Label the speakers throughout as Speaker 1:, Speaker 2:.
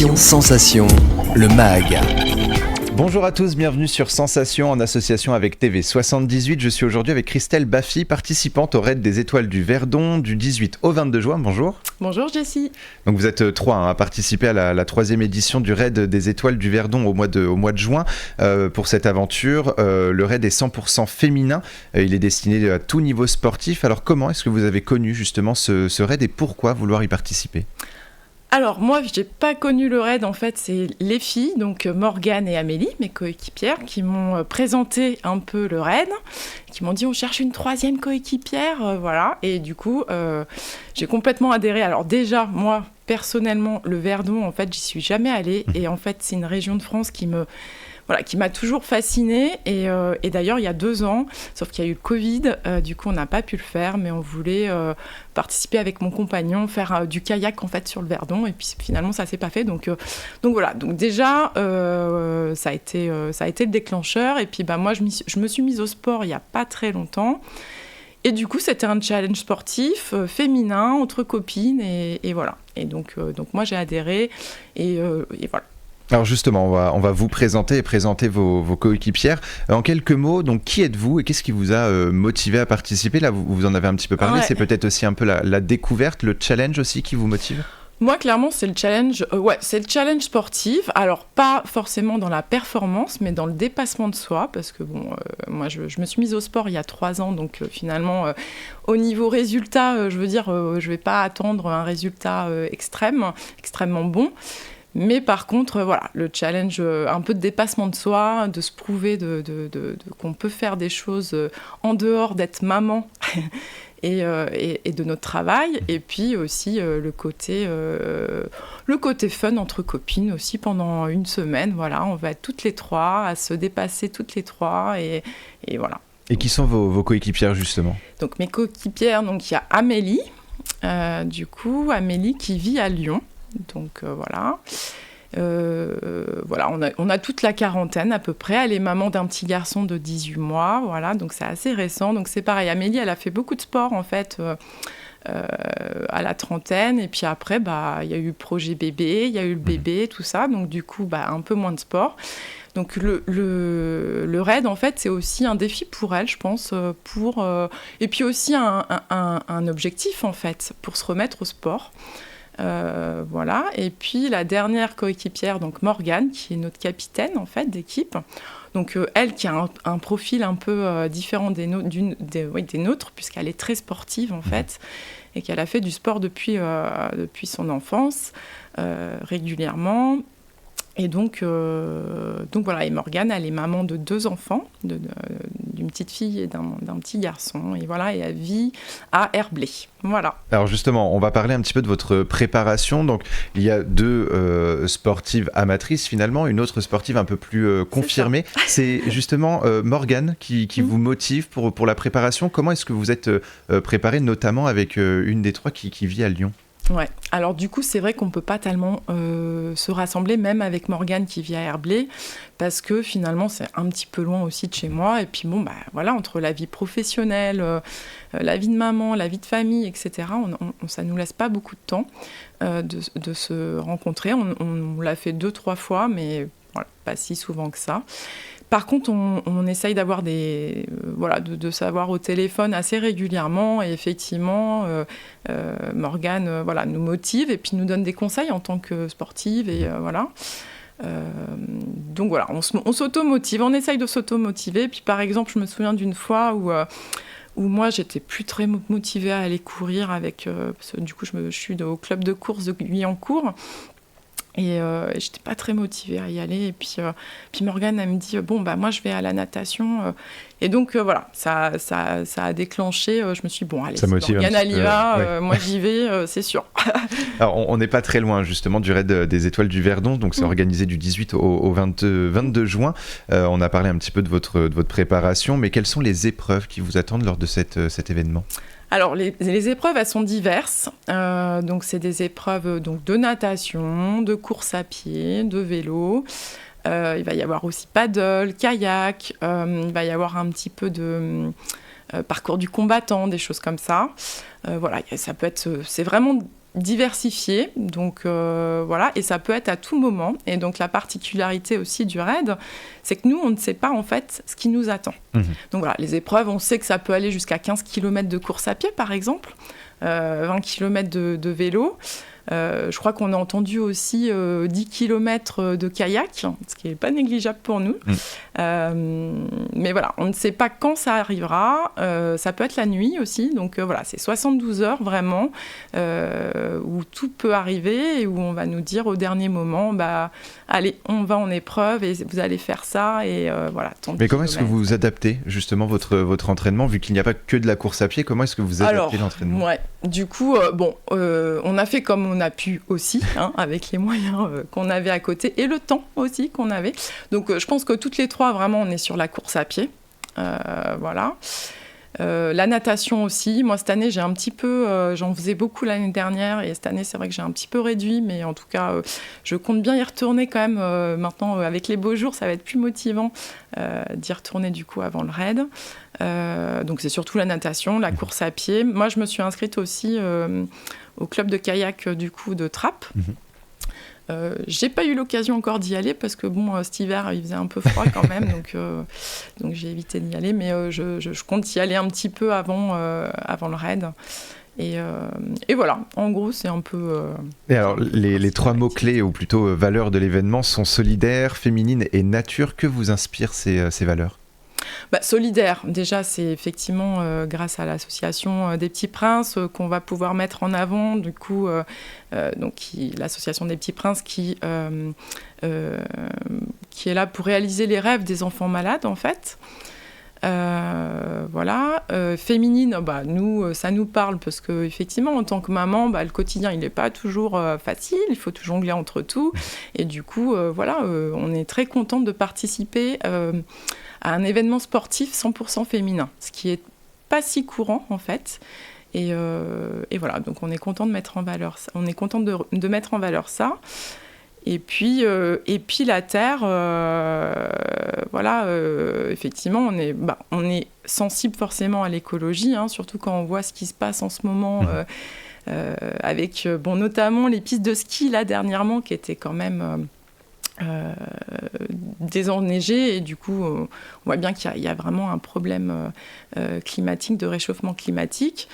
Speaker 1: Sensation, le MAG.
Speaker 2: Bonjour à tous, bienvenue sur Sensation en association avec TV78. Je suis aujourd'hui avec Christelle Baffy, participante au raid des Étoiles du Verdon du 18 au 22 juin. Bonjour.
Speaker 3: Bonjour Jessie.
Speaker 2: Donc vous êtes trois à participer à la troisième édition du raid des Étoiles du Verdon au mois de juin. Pour cette aventure, le raid est 100% féminin. Il est destiné à tout niveau sportif. Alors comment est-ce que vous avez connu justement ce raid et pourquoi vouloir y participer ?
Speaker 3: Alors moi, je n'ai pas connu le raid, en fait, c'est les filles, donc Morgane et Amélie, mes coéquipières, qui m'ont présenté un peu le raid, qui m'ont dit on cherche une troisième coéquipière, voilà, et du coup, j'ai complètement adhéré. Alors déjà, moi, personnellement, le Verdon, en fait, j'y suis jamais allée, et en fait, c'est une région de France qui m'a toujours fascinée, et d'ailleurs il y a 2 ans, sauf qu'il y a eu le Covid, du coup on n'a pas pu le faire, mais on voulait participer avec mon compagnon, faire du kayak en fait sur le Verdon, et puis finalement ça s'est pas fait, donc voilà, donc déjà ça a été le déclencheur, et puis moi je me suis mise au sport il y a pas très longtemps, et du coup c'était un challenge sportif féminin entre copines, et voilà, et donc moi j'ai adhéré, et voilà.
Speaker 2: Alors justement, on va vous présenter et présenter vos coéquipières. En quelques mots, donc qui êtes-vous et qu'est-ce qui vous a motivé à participer ? Là, vous en avez un petit peu parlé, c'est peut-être aussi un peu la découverte, le challenge aussi qui vous motive ?
Speaker 3: Moi, clairement, c'est le challenge, c'est le challenge sportif. Alors, pas forcément dans la performance, mais dans le dépassement de soi, parce que moi, je me suis mise au sport il y a 3 ans, donc finalement, au niveau résultat, je veux dire, je vais pas attendre un résultat extrêmement bon. Mais par contre, voilà, le challenge, un peu de dépassement de soi, de se prouver qu'on peut faire des choses en dehors d'être maman et de notre travail. Et puis aussi le côté fun entre copines aussi pendant une semaine. Voilà, on va être toutes les trois, à se dépasser toutes les trois et voilà.
Speaker 2: Et qui sont vos coéquipières justement ? Donc
Speaker 3: mes coéquipières, il y a Amélie, Amélie qui vit à Lyon. Donc voilà, on a toute la quarantaine à peu près. Elle est maman d'un petit garçon de 18 mois, voilà, donc c'est assez récent. Donc c'est pareil, Amélie, elle a fait beaucoup de sport en fait à la trentaine. Et puis après, il y a eu le projet bébé, il y a eu le bébé, tout ça. Donc du coup, un peu moins de sport. Donc le raid, en fait, c'est aussi un défi pour elle, je pense, et puis aussi un objectif, en fait, pour se remettre au sport. Voilà, et puis la dernière coéquipière, donc Morgane, qui est notre capitaine en fait d'équipe, donc elle qui a un profil un peu différent des nôtres, puisqu'elle est très sportive en fait, et qu'elle a fait du sport depuis son enfance régulièrement. Et donc voilà, et Morgane, elle est maman de 2 enfants, d'une petite fille et d'un petit garçon, et voilà, et elle vit à Herblay. Voilà.
Speaker 2: Alors justement, on va parler un petit peu de votre préparation. Donc il y a 2 sportives amatrices finalement, une autre sportive un peu plus confirmée. C'est justement Morgane qui vous motive pour la préparation. Comment est-ce que vous êtes préparée, notamment avec une des 3 qui vit à Lyon ?
Speaker 3: Ouais. Alors du coup, c'est vrai qu'on ne peut pas tellement se rassembler, même avec Morgane qui vit à Herblay, parce que finalement, c'est un petit peu loin aussi de chez moi. Et puis voilà, entre la vie professionnelle, la vie de maman, la vie de famille, etc., ça ne nous laisse pas beaucoup de temps de se rencontrer. On l'a fait 2-3 fois, mais voilà, pas si souvent que ça. Par contre, on essaye d'avoir de savoir au téléphone assez régulièrement, et effectivement, Morgane nous motive et puis nous donne des conseils en tant que sportive, et voilà. Donc voilà, on s'auto-motive, on essaye de s'auto-motiver. Puis par exemple, je me souviens d'une fois où moi j'étais plus très motivée à aller courir parce que du coup je suis au club de course de Guyancourt. Et j'étais pas très motivée à y aller, et puis Morgane, elle me dit moi je vais à la natation, et donc voilà, ça a déclenché, je me suis dit allez, Morgane elle y va, moi j'y vais, c'est sûr.
Speaker 2: Alors on n'est pas très loin justement du raid des Étoiles du Verdon, donc c'est organisé du 18 au 22 juin. On a parlé un petit peu de votre préparation, mais quelles sont les épreuves qui vous attendent lors de cet événement ?
Speaker 3: Alors, les épreuves, elles sont diverses. Donc, c'est des épreuves de natation, de course à pied, de vélo. Il va y avoir aussi paddle, kayak. Il va y avoir un petit peu de parcours du combattant, des choses comme ça. Voilà, ça peut être... C'est vraiment diversifié, donc voilà, et ça peut être à tout moment. Et donc la particularité aussi du raid, c'est que nous, on ne sait pas en fait ce qui nous attend. Donc voilà, les épreuves, on sait que ça peut aller jusqu'à 15 km de course à pied, par exemple, 20 km de vélo. Je crois qu'on a entendu aussi 10 km de kayak, ce qui n'est pas négligeable pour nous. Mais voilà, on ne sait pas quand ça arrivera. Ça peut être la nuit aussi. Donc voilà, c'est 72 heures vraiment où tout peut arriver et où on va nous dire au dernier moment, allez, on va en épreuve et vous allez faire ça. Et voilà.
Speaker 2: Mais comment est-ce que vous adaptez justement votre entraînement, vu qu'il n'y a pas que de la course à pied? Comment est-ce que vous adaptez l'entraînement?
Speaker 3: Ouais, du coup, on a fait comme on a pu aussi, avec les moyens qu'on avait à côté et le temps aussi qu'on avait. Donc je pense que toutes les trois, vraiment, on est sur la course à pied. Voilà. La natation aussi. Moi, cette année, j'ai un petit peu... j'en faisais beaucoup l'année dernière et cette année, c'est vrai que j'ai un petit peu réduit, mais en tout cas, je compte bien y retourner quand même. Maintenant, avec les beaux jours, ça va être plus motivant d'y retourner du coup avant le raid. Donc, c'est surtout la natation, la course à pied. Moi, je me suis inscrite aussi au club de kayak du coup de Trappes. J'ai pas eu l'occasion encore d'y aller parce que cet hiver il faisait un peu froid quand même, donc j'ai évité d'y aller, mais je compte y aller un petit peu avant le raid. Et voilà, en gros c'est un peu...
Speaker 2: Et alors les trois mots-clés, ou plutôt valeurs de l'événement, sont solidaire, féminine et nature. Que vous inspirent ces valeurs?
Speaker 3: Solidaire, déjà c'est effectivement grâce à l'association des Petits Princes qu'on va pouvoir mettre en avant, du coup l'association des Petits Princes qui est là pour réaliser les rêves des enfants malades en fait. Voilà. Féminine, nous ça nous parle parce que effectivement en tant que maman, le quotidien il n'est pas toujours facile, il faut tout jongler entre tout et du coup on est très contente de participer à un événement sportif 100% féminin, ce qui est pas si courant en fait. Et voilà, donc on est content de mettre en valeur ça. On est content de mettre en valeur ça. Et puis la terre, effectivement, on est sensible forcément à l'écologie, surtout quand on voit ce qui se passe en ce moment avec notamment les pistes de ski là dernièrement qui étaient quand même désenneigées et du coup on voit bien qu'il y a vraiment un problème climatique, de réchauffement climatique.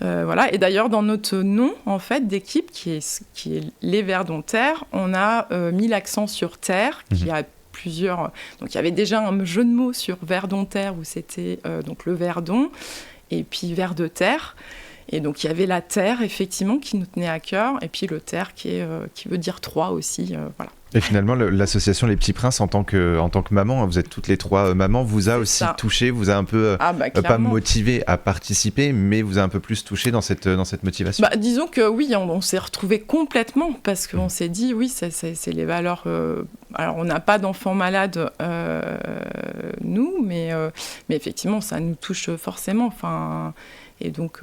Speaker 3: Voilà. Et d'ailleurs, dans notre nom en fait, d'équipe, qui est les Verdonterres, on a mis l'accent sur terre, qui a plusieurs... Donc, il y avait déjà un jeu de mots sur Verdonterre, où c'était donc le Verdon, et puis vers de terre. Et donc, il y avait la terre, effectivement, qui nous tenait à cœur, et puis le terre, qui veut dire trois aussi, voilà.
Speaker 2: Et finalement, l'association Les Petits Princes, en tant que maman, vous êtes toutes les trois mamans, vous a aussi touché, vous a un peu, pas motivé à participer, mais vous a un peu plus touché dans cette motivation.
Speaker 3: Disons que oui, on s'est retrouvés complètement, parce qu'on s'est dit, oui, c'est les valeurs... alors, on n'a pas d'enfants malades, nous, mais effectivement, ça nous touche forcément, enfin... Et donc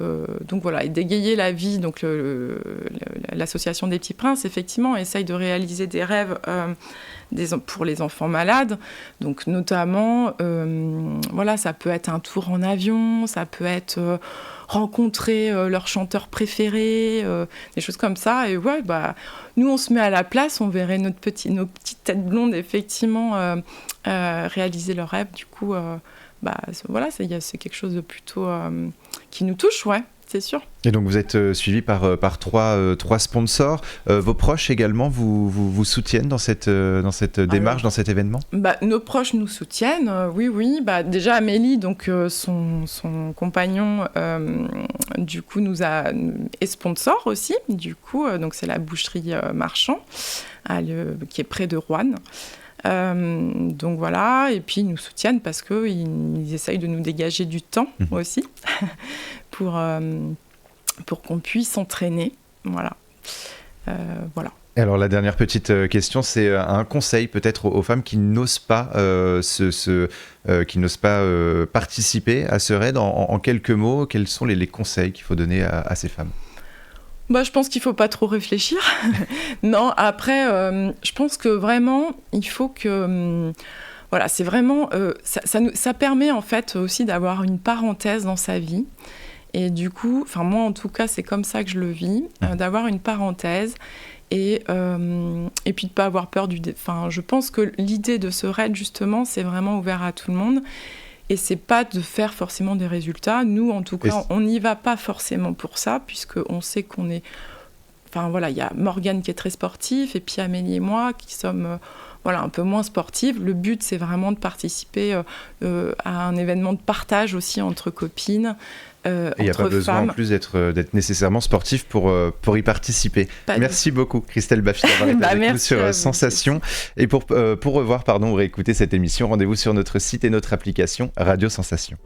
Speaker 3: voilà, et dégayer la vie, donc l'association des Petits Princes, effectivement, essaye de réaliser des rêves pour les enfants malades. Donc notamment, ça peut être un tour en avion, ça peut être rencontrer leur chanteur préféré, des choses comme ça. Et nous, on se met à la place, on verrait nos petites têtes blondes, effectivement, réaliser leurs rêves. Du coup... c'est quelque chose de plutôt qui nous touche, ouais, c'est sûr.
Speaker 2: Et donc vous êtes suivi par trois sponsors. Vos proches également vous soutiennent dans cette démarche, dans cet événement?
Speaker 3: Nos proches nous soutiennent, oui. Déjà Amélie, donc son compagnon, du coup est sponsor aussi. Du coup, donc c'est la boucherie Marchand, qui est près de Roanne. Donc voilà, et puis ils nous soutiennent parce qu'ils essayent de nous dégager du temps aussi pour qu'on puisse s'entraîner. Voilà.
Speaker 2: Et alors la dernière petite question, c'est un conseil peut-être aux femmes qui n'osent pas, participer à ce raid. En quelques mots, quels sont les conseils qu'il faut donner à ces femmes?
Speaker 3: Je pense qu'il ne faut pas trop réfléchir. Non, après, je pense que vraiment, il faut que... c'est vraiment... ça permet en fait aussi d'avoir une parenthèse dans sa vie Et du coup, enfin moi en tout cas, c'est comme ça que je le vis, d'avoir une parenthèse et puis de pas avoir peur Enfin, je pense que l'idée de ce raid justement, c'est vraiment ouvert à tout le monde. Et c'est pas de faire forcément des résultats. Nous, en tout cas, on n'y va pas forcément pour ça, puisqu'on sait qu'on est... Enfin voilà, il y a Morgane qui est très sportive, et puis Amélie et moi qui sommes un peu moins sportives. Le but, c'est vraiment de participer à un événement de partage aussi entre copines.
Speaker 2: Il n'y a pas besoin en plus d'être nécessairement sportif pour y participer. Merci beaucoup Christelle Baffy d'avoir été avec nous sur Sensation. Et pour revoir ou réécouter cette émission, rendez-vous sur notre site et notre application Radio Sensation.